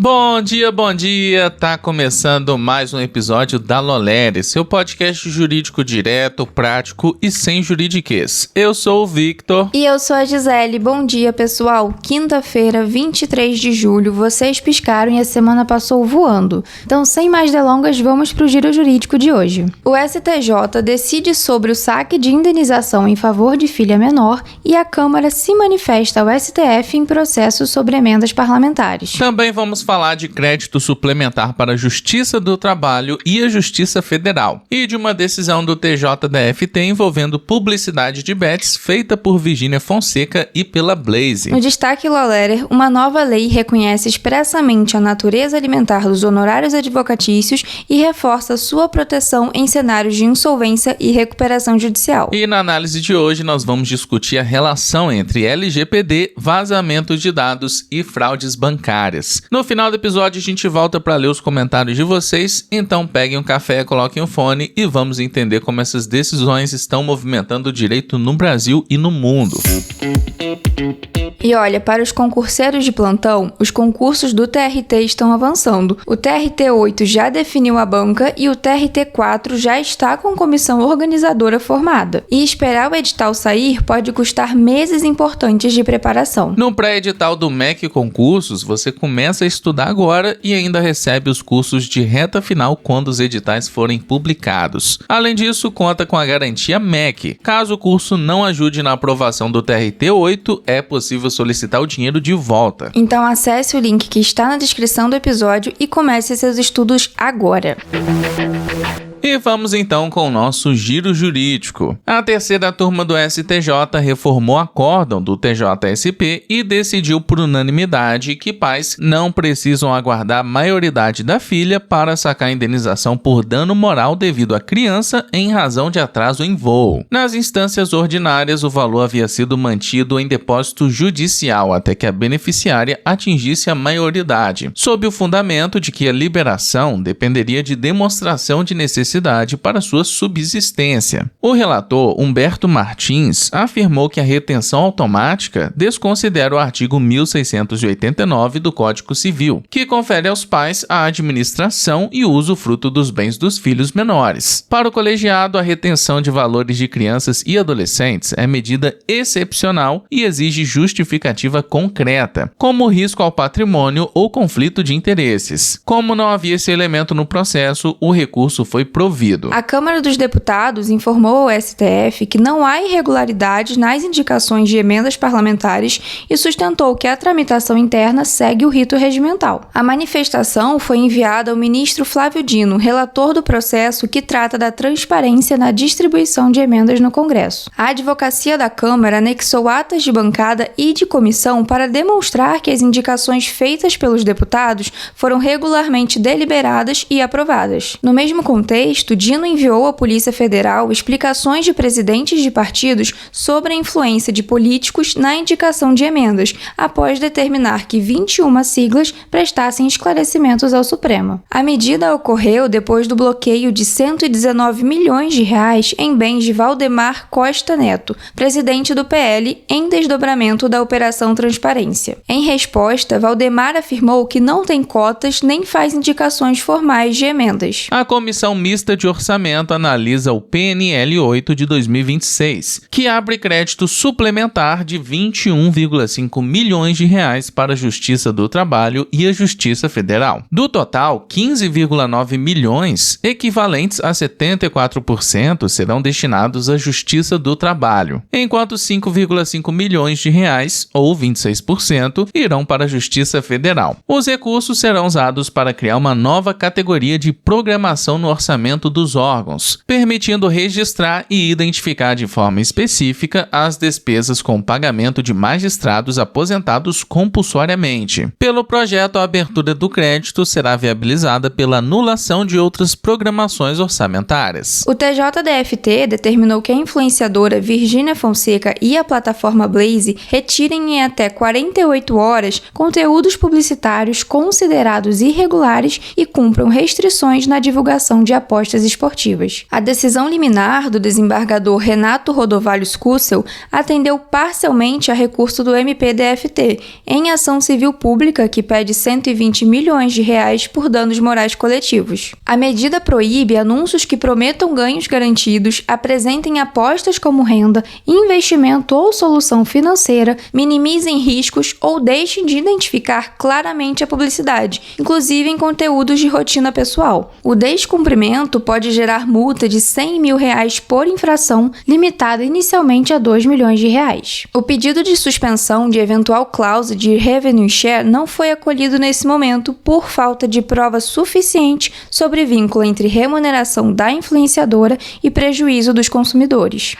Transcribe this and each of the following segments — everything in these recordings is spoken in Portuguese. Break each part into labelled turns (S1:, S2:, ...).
S1: Bom dia, tá começando mais um episódio da Lolere, seu podcast jurídico direto, prático e sem juridiquês. Eu sou o Victor.
S2: E eu sou a Gisele. Bom dia, pessoal. Quinta-feira, 23 de julho, vocês piscaram e a semana passou voando. Então, sem mais delongas, vamos pro giro jurídico de hoje. O STJ decide sobre o saque de indenização em favor de filha menor e a Câmara se manifesta ao STF em processo sobre emendas parlamentares.
S1: Também vamos falar de crédito suplementar para a Justiça do Trabalho e a Justiça Federal e de uma decisão do TJDFT envolvendo publicidade de bets feita por Virgínia Fonseca e pela Blaze.
S2: No destaque Lollerer, uma nova lei reconhece expressamente a natureza alimentar dos honorários advocatícios e reforça sua proteção em cenários de insolvência e recuperação judicial.
S1: E na análise de hoje nós vamos discutir a relação entre LGPD, vazamento de dados e fraudes bancárias. No final do episódio a gente volta para ler os comentários de vocês, então peguem um café, coloquem um fone e vamos entender como essas decisões estão movimentando o direito no Brasil e no mundo.
S2: E olha, para os concurseiros de plantão, os concursos do TRT estão avançando. O TRT-8 já definiu a banca e o TRT-4 já está com comissão organizadora formada. E esperar o edital sair pode custar meses importantes de preparação.
S1: No pré-edital do MEC Concursos, você começa a estudar agora e ainda recebe os cursos de reta final quando os editais forem publicados. Além disso, conta com a garantia MEC. Caso o curso não ajude na aprovação do TRT-8, é possível solicitar o dinheiro de volta.
S2: Então acesse o link que está na descrição do episódio e comece seus estudos agora.
S1: E vamos então com o nosso giro jurídico. A terceira turma do STJ reformou acórdão do TJSP e decidiu por unanimidade que pais não precisam aguardar a maioridade da filha para sacar indenização por dano moral devido à criança em razão de atraso em voo. Nas instâncias ordinárias, o valor havia sido mantido em depósito judicial até que a beneficiária atingisse a maioridade, sob o fundamento de que a liberação dependeria de demonstração de necessidade para sua subsistência. O relator, Humberto Martins, afirmou que a retenção automática desconsidera o artigo 1689 do Código Civil, que confere aos pais a administração e usufruto dos bens dos filhos menores. Para o colegiado, a retenção de valores de crianças e adolescentes é medida excepcional e exige justificativa concreta, como risco ao patrimônio ou conflito de interesses. Como não havia esse elemento no processo, o recurso foi provido.
S2: A Câmara dos Deputados informou ao STF que não há irregularidades nas indicações de emendas parlamentares e sustentou que a tramitação interna segue o rito regimental. A manifestação foi enviada ao ministro Flávio Dino, relator do processo que trata da transparência na distribuição de emendas no Congresso. A advocacia da Câmara anexou atas de bancada e de comissão para demonstrar que as indicações feitas pelos deputados foram regularmente deliberadas e aprovadas. No mesmo contexto, Dino enviou à Polícia Federal explicações de presidentes de partidos sobre a influência de políticos na indicação de emendas, após determinar que 21 siglas prestassem esclarecimentos ao Supremo. A medida ocorreu depois do bloqueio de 119 milhões de reais em bens de Valdemar Costa Neto, presidente do PL, em desdobramento da Operação Transparência. Em resposta, Valdemar afirmou que não tem cotas nem faz indicações formais de emendas.
S1: A Comissão Mista de Orçamento analisa o PNL 8 de 2026, que abre crédito suplementar de 21,5 milhões de reais para a Justiça do Trabalho e a Justiça Federal. Do total, 15,9 milhões, equivalentes a 74%, serão destinados à Justiça do Trabalho, enquanto 5,5 milhões de reais, ou 26%, irão para a Justiça Federal. Os recursos serão usados para criar uma nova categoria de programação no orçamento dos órgãos, permitindo registrar e identificar de forma específica as despesas com pagamento de magistrados aposentados compulsoriamente. Pelo projeto, a abertura do crédito será viabilizada pela anulação de outras programações orçamentárias.
S2: O TJDFT determinou que a influenciadora Virgínia Fonseca e a plataforma Blaze retirem em até 48 horas conteúdos publicitários considerados irregulares e cumpram restrições na divulgação de apoios apostas esportivas. A decisão liminar do desembargador Renato Rodovalhos Kussel atendeu parcialmente a recurso do MPDFT, em ação civil pública que pede R$ 120 milhões por danos morais coletivos. A medida proíbe anúncios que prometam ganhos garantidos, apresentem apostas como renda, investimento ou solução financeira, minimizem riscos ou deixem de identificar claramente a publicidade, inclusive em conteúdos de rotina pessoal. O descumprimento pode gerar multa de R$ 100 mil por infração, limitada inicialmente a R$ 2 milhões. O pedido de suspensão de eventual cláusula de revenue share não foi acolhido nesse momento por falta de prova suficiente sobre vínculo entre remuneração da influenciadora e prejuízo dos consumidores.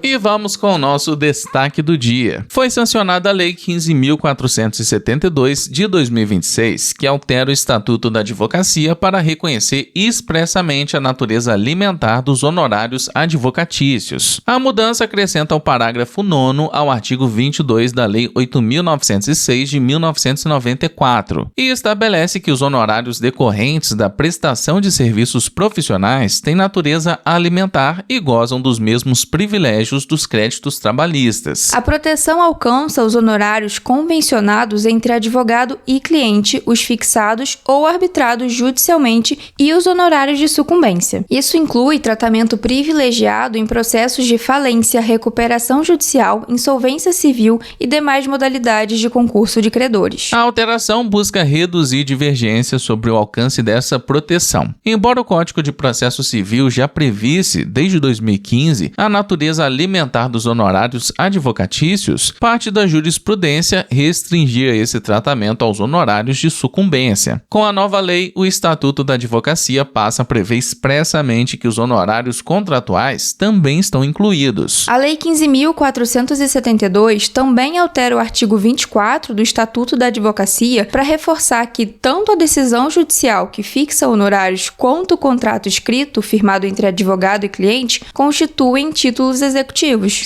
S1: E vamos com o nosso destaque do dia. Foi sancionada a Lei 15.472 de 2026, que altera o Estatuto da Advocacia para reconhecer expressamente a natureza alimentar dos honorários advocatícios. A mudança acrescenta o parágrafo 9º ao artigo 22 da Lei 8.906 de 1994 e estabelece que os honorários decorrentes da prestação de serviços profissionais têm natureza alimentar e gozam dos mesmos privilégios dos créditos trabalhistas.
S2: A proteção alcança os honorários convencionados entre advogado e cliente, os fixados ou arbitrados judicialmente e os honorários de sucumbência. Isso inclui tratamento privilegiado em processos de falência, recuperação judicial, insolvência civil e demais modalidades de concurso de credores.
S1: A alteração busca reduzir divergências sobre o alcance dessa proteção. Embora o Código de Processo Civil já previsse, desde 2015, a natureza alimentar dos honorários advocatícios, parte da jurisprudência restringia esse tratamento aos honorários de sucumbência. Com a nova lei, o Estatuto da Advocacia passa a prever expressamente que os honorários contratuais também estão incluídos.
S2: A Lei 15.472 também altera o artigo 24 do Estatuto da Advocacia para reforçar que tanto a decisão judicial que fixa honorários quanto o contrato escrito firmado entre advogado e cliente constituem títulos executivos.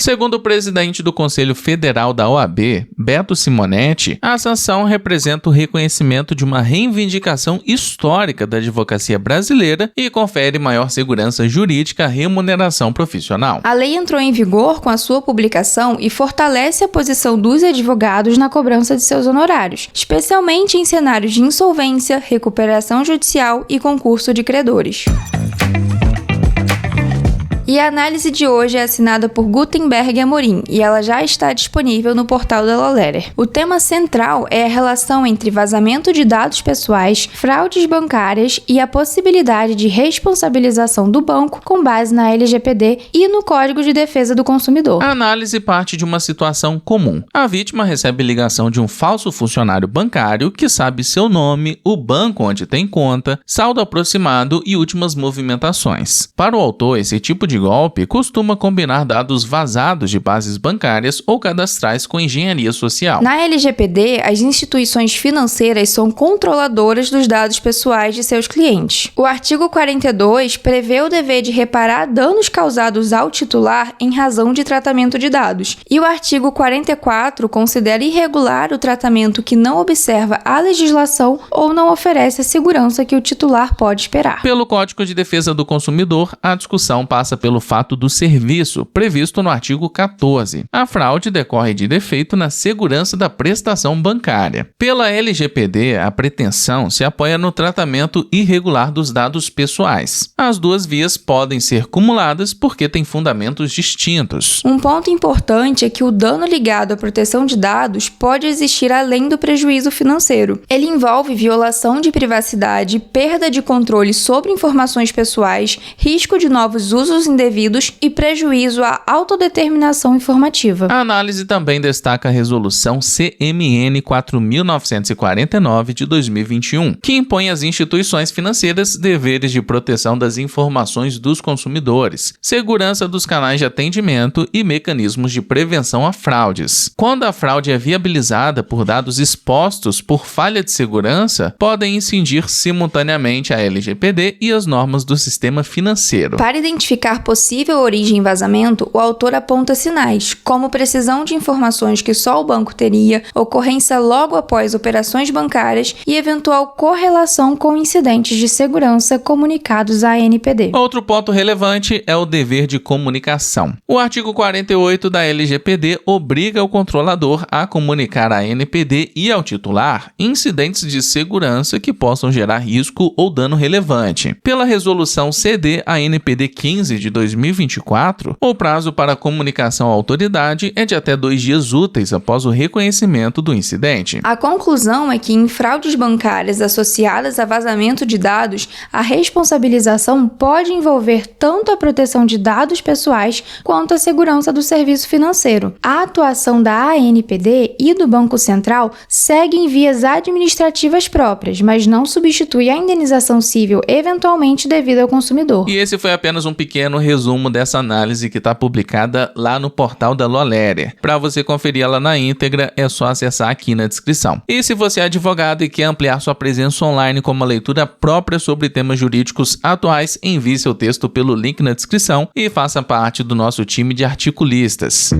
S1: Segundo o presidente do Conselho Federal da OAB, Beto Simonetti, a sanção representa o reconhecimento de uma reivindicação histórica da advocacia brasileira e confere maior segurança jurídica à remuneração profissional.
S2: A lei entrou em vigor com a sua publicação e fortalece a posição dos advogados na cobrança de seus honorários, especialmente em cenários de insolvência, recuperação judicial e concurso de credores. E a análise de hoje é assinada por Gutenberg Amorim e ela já está disponível no portal da Lawletter. O tema central é a relação entre vazamento de dados pessoais, fraudes bancárias e a possibilidade de responsabilização do banco com base na LGPD e no Código de Defesa do Consumidor.
S1: A análise parte de uma situação comum. A vítima recebe ligação de um falso funcionário bancário que sabe seu nome, o banco onde tem conta, saldo aproximado e últimas movimentações. Para o autor, esse tipo de golpe costuma combinar dados vazados de bases bancárias ou cadastrais com engenharia social.
S2: Na LGPD, as instituições financeiras são controladoras dos dados pessoais de seus clientes. O artigo 42 prevê o dever de reparar danos causados ao titular em razão de tratamento de dados, e o artigo 44 considera irregular o tratamento que não observa a legislação ou não oferece a segurança que o titular pode esperar.
S1: Pelo Código de Defesa do Consumidor, a discussão passa pelo fato do serviço, previsto no artigo 14. A fraude decorre de defeito na segurança da prestação bancária. Pela LGPD, a pretensão se apoia no tratamento irregular dos dados pessoais. As duas vias podem ser cumuladas porque têm fundamentos distintos.
S2: Um ponto importante é que o dano ligado à proteção de dados pode existir além do prejuízo financeiro. Ele envolve violação de privacidade, perda de controle sobre informações pessoais, risco de novos usos indevidos e prejuízo à autodeterminação informativa.
S1: A análise também destaca a resolução CMN 4.949 de 2021, que impõe às instituições financeiras deveres de proteção das informações dos consumidores, segurança dos canais de atendimento e mecanismos de prevenção a fraudes. Quando a fraude é viabilizada por dados expostos por falha de segurança, podem incidir simultaneamente a LGPD e as normas do sistema financeiro.
S2: Para identificar identificar possível origem em vazamento, o autor aponta sinais, como precisão de informações que só o banco teria, ocorrência logo após operações bancárias e eventual correlação com incidentes de segurança comunicados à ANPD.
S1: Outro ponto relevante é o dever de comunicação. O artigo 48 da LGPD obriga o controlador a comunicar à ANPD e ao titular incidentes de segurança que possam gerar risco ou dano relevante. Pela resolução CD ANPD 15 de 2024, o prazo para comunicação à autoridade é de até 2 dias úteis após o reconhecimento do incidente.
S2: A conclusão é que em fraudes bancárias associadas a vazamento de dados, a responsabilização pode envolver tanto a proteção de dados pessoais quanto a segurança do serviço financeiro. A atuação da ANPD e do Banco Central segue em vias administrativas próprias, mas não substitui a indenização civil eventualmente devida ao consumidor.
S1: E esse foi apenas um pequeno resumo dessa análise que está publicada lá no portal da Loleria. Para você conferir ela na íntegra, é só acessar aqui na descrição. E se você é advogado e quer ampliar sua presença online com uma leitura própria sobre temas jurídicos atuais, envie seu texto pelo link na descrição e faça parte do nosso time de articulistas.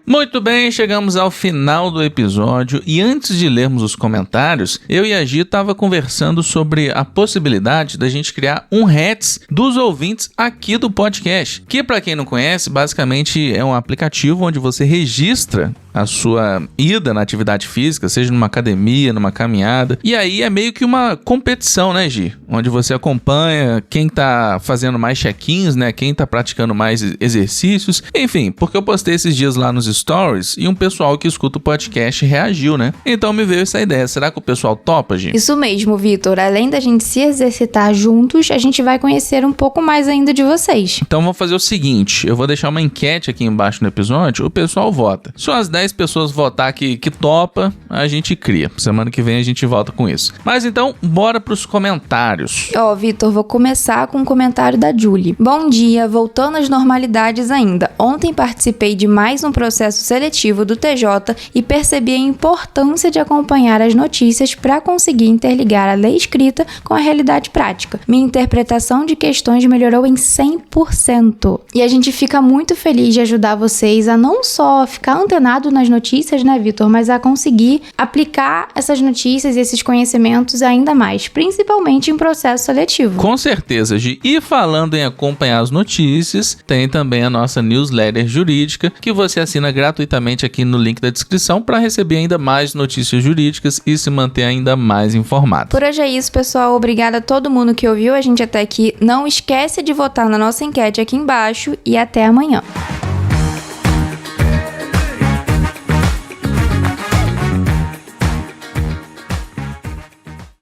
S1: Muito bem, chegamos ao final do episódio e antes de lermos os comentários, eu e a Gi estava conversando sobre a possibilidade da gente criar um Hats dos ouvintes aqui do podcast, que para quem não conhece, basicamente é um aplicativo onde você registra a sua ida na atividade física, seja numa academia, numa caminhada, e aí é meio que uma competição, né, Gi? Onde você acompanha quem tá fazendo mais check-ins, né, quem tá praticando mais exercícios, enfim, porque eu postei esses dias lá nos stories e um pessoal que escuta o podcast reagiu, né? Então me veio essa ideia, será que o pessoal topa, Gi?
S2: Isso mesmo, Vitor, além da gente se exercitar juntos, a gente vai conhecer um pouco mais ainda de vocês.
S1: Então vamos fazer o seguinte, eu vou deixar uma enquete aqui embaixo no episódio, o pessoal vota. Só as 10 pessoas votar que topa, a gente cria. Semana que vem a gente volta com isso. Mas então, bora pros comentários.
S2: Vitor, vou começar com um comentário da Julie. Bom dia, voltando às normalidades ainda. Ontem participei de mais um processo seletivo do TJ e percebi a importância de acompanhar as notícias para conseguir interligar a lei escrita com a realidade prática. Minha interpretação de questões melhorou em 100%. E a gente fica muito feliz de ajudar vocês a não só ficar antenado nas notícias, né, Vitor, mas a conseguir aplicar essas notícias e esses conhecimentos ainda mais, principalmente em processo seletivo.
S1: Com certeza, Gi. E falando em acompanhar as notícias, tem também a nossa newsletter jurídica, que você assina gratuitamente aqui no link da descrição para receber ainda mais notícias jurídicas e se manter ainda mais informado.
S2: Por hoje é isso, pessoal. Obrigada a todo mundo que ouviu a gente até aqui. Não esquece de votar na nossa enquete aqui embaixo e até amanhã.